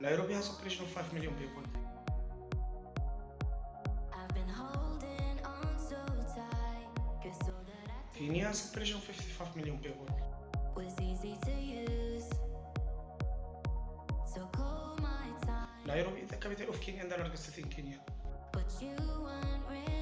Nairobi has a population of 5 million people. I've been holding on so tight, 'cause all that I Kenya has a population of 55 million people. was easy to use. So call my time, Nairobi is the capital of Kenya and the largest city in Kenya. but you weren't ready.